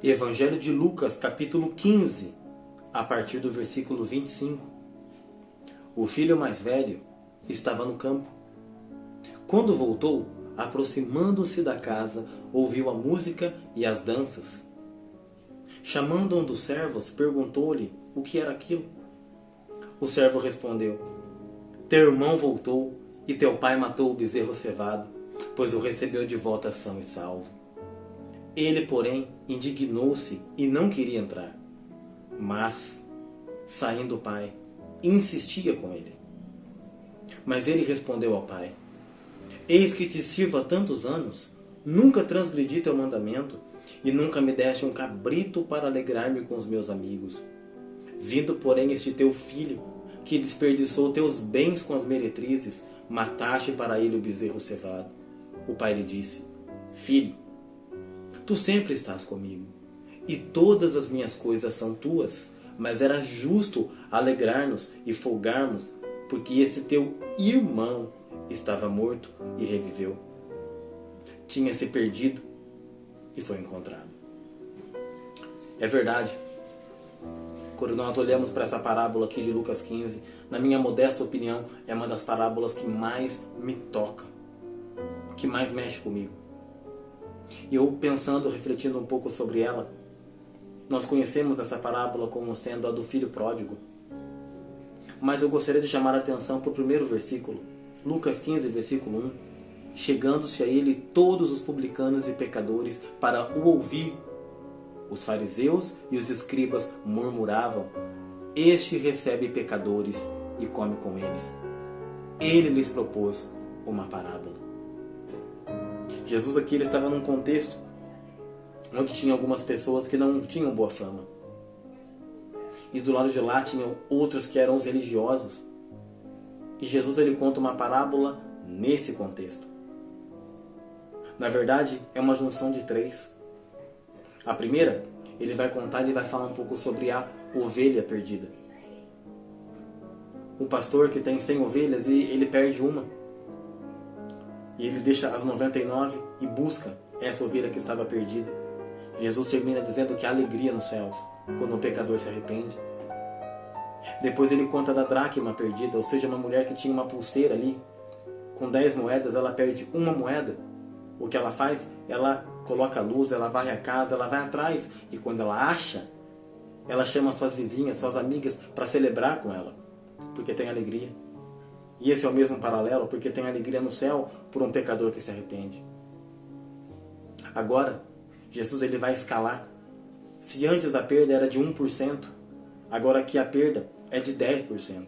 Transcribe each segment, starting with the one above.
Evangelho de Lucas, capítulo 15, a partir do versículo 25. O filho mais velho estava no campo. Quando voltou, aproximando-se da casa, ouviu a música e as danças. Chamando um dos servos, perguntou-lhe o que era aquilo. O servo respondeu: Teu irmão voltou e teu pai matou o bezerro cevado, pois o recebeu de volta são e salvo. Ele, porém, indignou-se e não queria entrar. Mas, saindo o pai, insistia com ele. Mas ele respondeu ao pai: Eis que te sirvo há tantos anos, nunca transgredi teu mandamento, e nunca me deste um cabrito para alegrar-me com os meus amigos. Vindo, porém, este teu filho, que desperdiçou teus bens com as meretrizes, mataste para ele o bezerro cevado. O pai lhe disse: Filho, tu sempre estás comigo, e todas as minhas coisas são tuas, mas era justo alegrar-nos e folgarmos, porque esse teu irmão estava morto e reviveu. Tinha se perdido e foi encontrado. É verdade. Quando nós olhamos para essa parábola aqui de Lucas 15, na minha modesta opinião, é uma das parábolas que mais me toca, que mais mexe comigo. E eu pensando, refletindo um pouco sobre ela, nós conhecemos essa parábola como sendo a do filho pródigo. Mas eu gostaria de chamar a atenção para o primeiro versículo, Lucas 15, versículo 1. Chegando-se a ele todos os publicanos e pecadores para o ouvir. Os fariseus e os escribas murmuravam: Este recebe pecadores e come com eles. Ele lhes propôs uma parábola. Jesus aqui ele estava num contexto onde tinha algumas pessoas que não tinham boa fama. E do lado de lá tinham outros que eram os religiosos. E Jesus ele conta uma parábola nesse contexto. Na verdade, é uma junção de três. A primeira, ele vai contar, ele vai falar um pouco sobre a ovelha perdida. Um pastor que tem 100 ovelhas e ele perde uma. E ele deixa as 99 e busca essa ovelha que estava perdida. Jesus termina dizendo que há alegria nos céus quando um pecador se arrepende. Depois ele conta da dracma perdida, ou seja, uma mulher que tinha uma pulseira ali. Com 10 moedas, ela perde uma moeda. O que ela faz? Ela coloca a luz, ela varre a casa, ela vai atrás. E quando ela acha, ela chama suas vizinhas, suas amigas para celebrar com ela. Porque tem alegria. E esse é o mesmo paralelo, porque tem alegria no céu por um pecador que se arrepende. Agora, Jesus ele vai escalar. Se antes a perda era de 1%, agora aqui a perda é de 10%.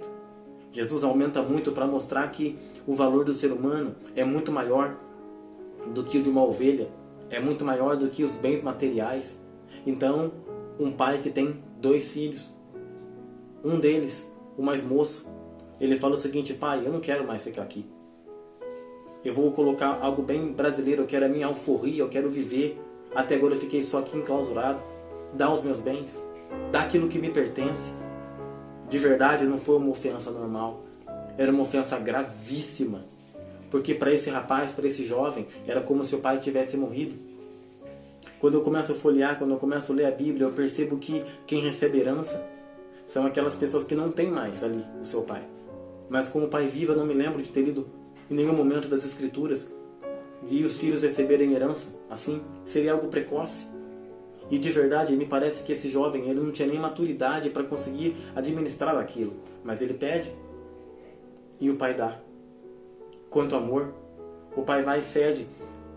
Jesus aumenta muito para mostrar que o valor do ser humano é muito maior do que o de uma ovelha, é muito maior do que os bens materiais. Então, um pai que tem 2 filhos, um deles, o mais moço, ele fala o seguinte: pai, eu não quero mais ficar aqui. Eu vou colocar algo bem brasileiro, eu quero a minha alforria, eu quero viver. Até agora eu fiquei só aqui enclausurado. Dá os meus bens, dá aquilo que me pertence. De verdade, não foi uma ofensa normal, era uma ofensa gravíssima. Porque para esse rapaz, para esse jovem, era como se o pai tivesse morrido. Quando eu começo a folhear, quando eu começo a ler a Bíblia, eu percebo que quem recebe herança são aquelas pessoas que não têm mais ali o seu pai. Mas como pai vivo, eu não me lembro de ter lido em nenhum momento das Escrituras de os filhos receberem herança. Assim, seria algo precoce. E de verdade, me parece que esse jovem ele não tinha nem maturidade para conseguir administrar aquilo. Mas ele pede e o pai dá. Quanto amor, o pai vai e cede.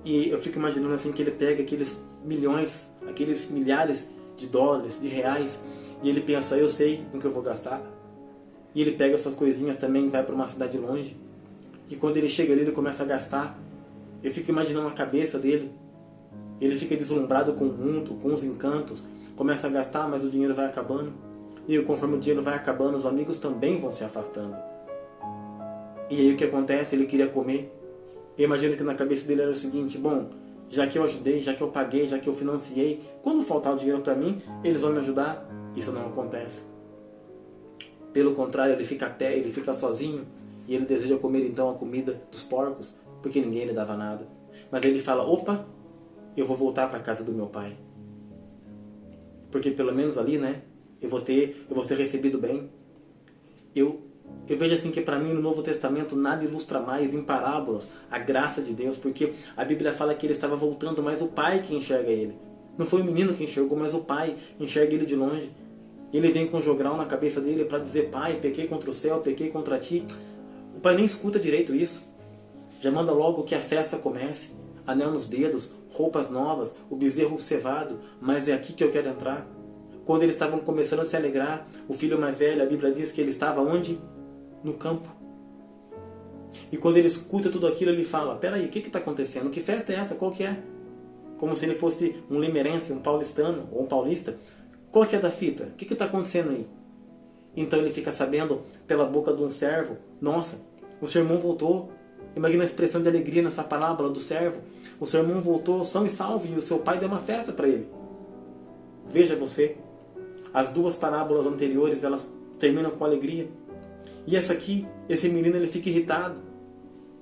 E eu fico imaginando assim que ele pega aqueles milhões, aqueles milhares de dólares, de reais, e ele pensa: eu sei em que eu vou gastar. E ele pega suas coisinhas também e vai para uma cidade longe. E quando ele chega ali, ele começa a gastar. Eu fico imaginando a cabeça dele. Ele fica deslumbrado com o mundo, com os encantos, começa a gastar, mas o dinheiro vai acabando. E conforme o dinheiro vai acabando, os amigos também vão se afastando. E aí o que acontece? Ele queria comer. Eu imagino que na cabeça dele era o seguinte: bom, já que eu ajudei, já que eu paguei, já que eu financiei, quando faltar o dinheiro para mim, eles vão me ajudar. Isso não acontece. Pelo contrário, ele fica sozinho e ele deseja comer então a comida dos porcos, porque ninguém lhe dava nada. Mas ele fala: opa, eu vou voltar para a casa do meu pai. porque pelo menos ali, né, eu vou ser recebido bem. Eu vejo assim que para mim no Novo Testamento nada ilustra mais em parábolas a graça de Deus, porque a Bíblia fala que ele estava voltando, mas o pai que enxerga ele. Não foi o menino que enxergou, mas o pai enxerga ele de longe. Ele vem com um jogral na cabeça dele para dizer: pai, pequei contra o céu, pequei contra ti. O pai nem escuta direito isso. Já manda logo que a festa comece. Anel nos dedos, roupas novas, o bezerro cevado. Mas é aqui que eu quero entrar. Quando eles estavam começando a se alegrar, o filho mais velho, a Bíblia diz que ele estava onde? No campo. E quando ele escuta tudo aquilo, ele fala: peraí, o que está acontecendo? Que festa é essa? Qual que é? Como se ele fosse um limerense, um paulistano ou um paulista. Qual que é da fita? O que está acontecendo aí? Então ele fica sabendo pela boca de um servo: nossa, o seu irmão voltou. Imagina a expressão de alegria nessa parábola do servo. O seu irmão voltou são e salvo e o seu pai deu uma festa para ele. Veja você, as duas parábolas anteriores, elas terminam com alegria. E essa aqui, esse menino, ele fica irritado.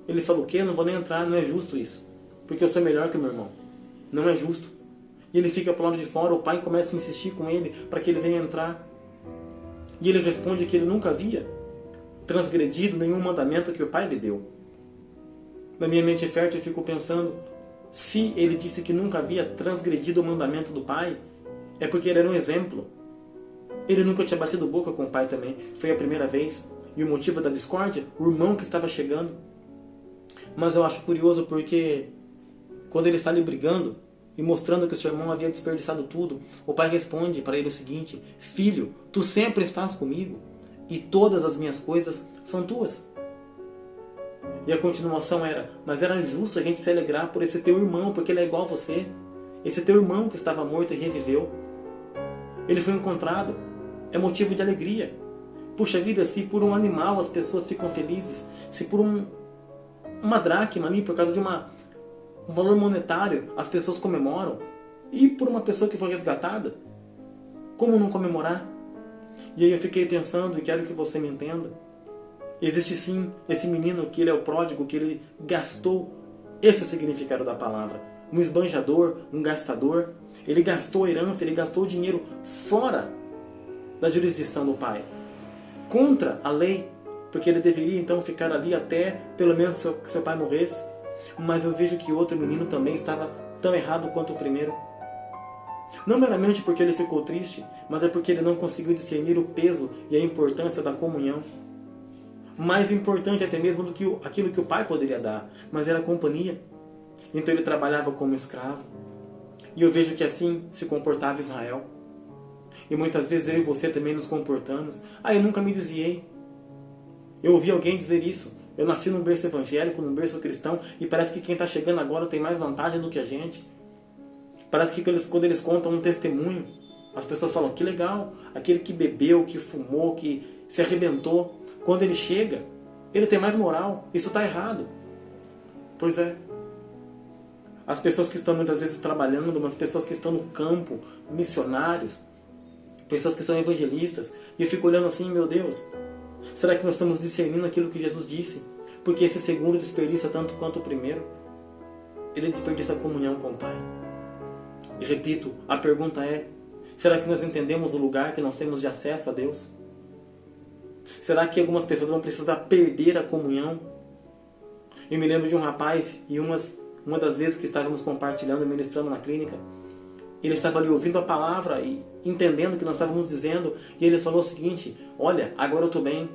Ele fala: o quê? Eu não vou nem entrar, não é justo isso. Porque eu sou melhor que o meu irmão. Não é justo. E ele fica pro lado de fora, o pai começa a insistir com ele para que ele venha entrar. E ele responde que ele nunca havia transgredido nenhum mandamento que o pai lhe deu. Na minha mente fértil eu fico pensando, se ele disse que nunca havia transgredido o mandamento do pai, é porque ele era um exemplo. Ele nunca tinha batido boca com o pai também. Foi a primeira vez. E o motivo da discórdia? O irmão que estava chegando. Mas eu acho curioso porque quando ele está ali brigando e mostrando que o seu irmão havia desperdiçado tudo, o pai responde para ele o seguinte: filho, tu sempre estás comigo e todas as minhas coisas são tuas. E a continuação era: mas era justo a gente se alegrar por esse teu irmão, porque ele é igual a você. Esse teu irmão que estava morto e reviveu. Ele foi encontrado. É motivo de alegria. Puxa vida, se por um animal as pessoas ficam felizes, se por uma dracma ali, por causa de um valor monetário, as pessoas comemoram, e por uma pessoa que foi resgatada, como não comemorar? E aí eu fiquei pensando, e quero que você me entenda, existe sim esse menino que ele é o pródigo, que ele gastou. Esse é o significado da palavra. Um esbanjador, um gastador. Ele gastou a herança, ele gastou o dinheiro fora da jurisdição do pai, contra a lei, porque ele deveria então ficar ali até pelo menos que seu pai morresse. Mas eu vejo que outro menino também estava tão errado quanto o primeiro. Não meramente porque ele ficou triste, mas é porque ele não conseguiu discernir o peso e a importância da comunhão. Mais importante até mesmo do que aquilo que o pai poderia dar, mas era a companhia. Então ele trabalhava como escravo. E eu vejo que assim se comportava Israel. E muitas vezes eu e você também nos comportamos. Eu nunca me desviei. Eu ouvi alguém dizer isso. Eu nasci num berço evangélico, num berço cristão, e parece que quem está chegando agora tem mais vantagem do que a gente. Parece que quando eles contam um testemunho, as pessoas falam: que legal, aquele que bebeu, que fumou, que se arrebentou, quando ele chega, ele tem mais moral. Isso está errado. Pois é. As pessoas que estão muitas vezes trabalhando, mas pessoas que estão no campo, missionários, pessoas que são evangelistas, e eu fico olhando assim: meu Deus, será que nós estamos discernindo aquilo que Jesus disse? Porque esse segundo desperdiça tanto quanto o primeiro. Ele desperdiça a comunhão com o Pai. E repito, a pergunta é: será que nós entendemos o lugar que nós temos de acesso a Deus? Será que algumas pessoas vão precisar perder a comunhão? Eu me lembro de um rapaz, e uma das vezes que estávamos compartilhando e ministrando na clínica, ele estava ali ouvindo a palavra e entendendo o que nós estávamos dizendo, e ele falou o seguinte: olha, agora eu estou bem.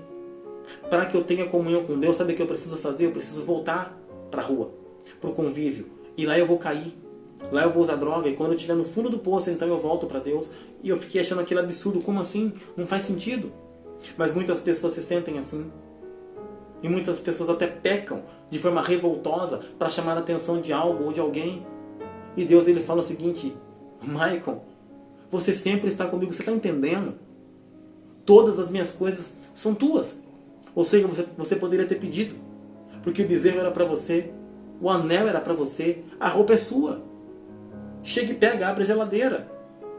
Para que eu tenha comunhão com Deus, sabe o que eu preciso fazer? Eu preciso voltar para a rua, para o convívio. E lá eu vou cair. Lá eu vou usar droga. E quando eu estiver no fundo do poço, então eu volto para Deus. E eu fiquei achando aquilo absurdo. Como assim? Não faz sentido. Mas muitas pessoas se sentem assim. E muitas pessoas até pecam de forma revoltosa para chamar a atenção de algo ou de alguém. E Deus, ele fala o seguinte: Michael, você sempre está comigo. Você está entendendo? Todas as minhas coisas são tuas. Ou seja, você poderia ter pedido. Porque o bezerro era para você. O anel era para você. A roupa é sua. Chega e pega, abre a geladeira.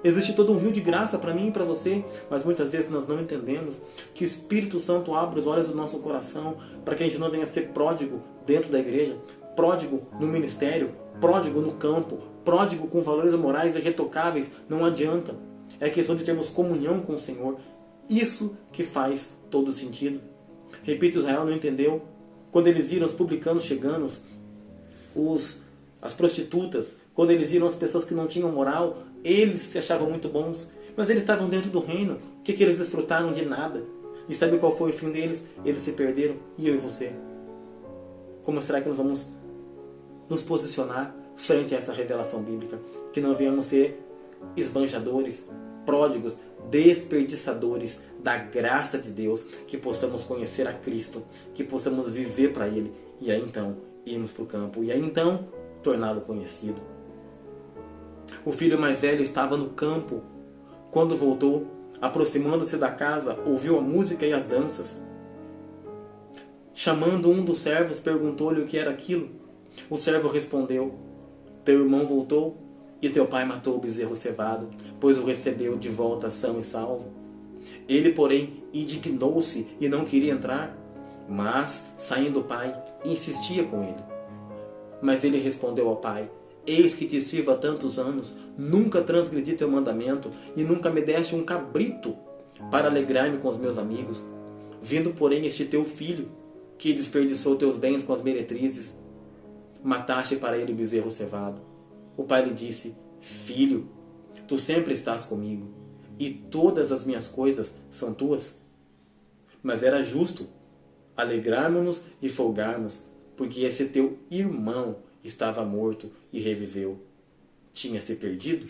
Existe todo um rio de graça para mim e para você. Mas muitas vezes nós não entendemos que o Espírito Santo abre os olhos do nosso coração para que a gente não venha a ser pródigo dentro da igreja, pródigo no ministério, pródigo no campo, pródigo com valores morais irretocáveis. Não adianta. é questão de termos comunhão com o Senhor. Isso que faz todo sentido. Repito, Israel não entendeu. Quando eles viram os publicanos chegando, as prostitutas, quando eles viram as pessoas que não tinham moral, eles se achavam muito bons. Mas eles estavam dentro do reino. O que eles desfrutaram? De nada. E sabe qual foi o fim deles? Eles se perderam. E eu e você? Como será que nós vamos nos posicionar frente a essa revelação bíblica? Que não venhamos ser esbanjadores, pródigos, desperdiçadores da graça de Deus, que possamos conhecer a Cristo, que possamos viver para Ele, e aí então irmos para o campo, e aí então torná-lo conhecido. O filho mais velho estava no campo. Quando voltou, aproximando-se da casa, ouviu a música e as danças. Chamando um dos servos, perguntou-lhe o que era aquilo. O servo respondeu: teu irmão voltou e teu pai matou o bezerro cevado, pois o recebeu de volta são e salvo. Ele, porém, indignou-se e não queria entrar. Mas, saindo o pai, insistia com ele. Mas ele respondeu ao pai: eis que te sirvo há tantos anos, nunca transgredi teu mandamento e nunca me deste um cabrito para alegrar-me com os meus amigos. Vindo, porém, este teu filho, que desperdiçou teus bens com as meretrizes, mataste para ele o bezerro cevado. O pai lhe disse: filho, tu sempre estás comigo, e todas as minhas coisas são tuas. Mas era justo alegrarmos-nos e folgarmos, porque esse teu irmão estava morto e reviveu. Tinha se perdido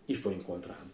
e foi encontrado.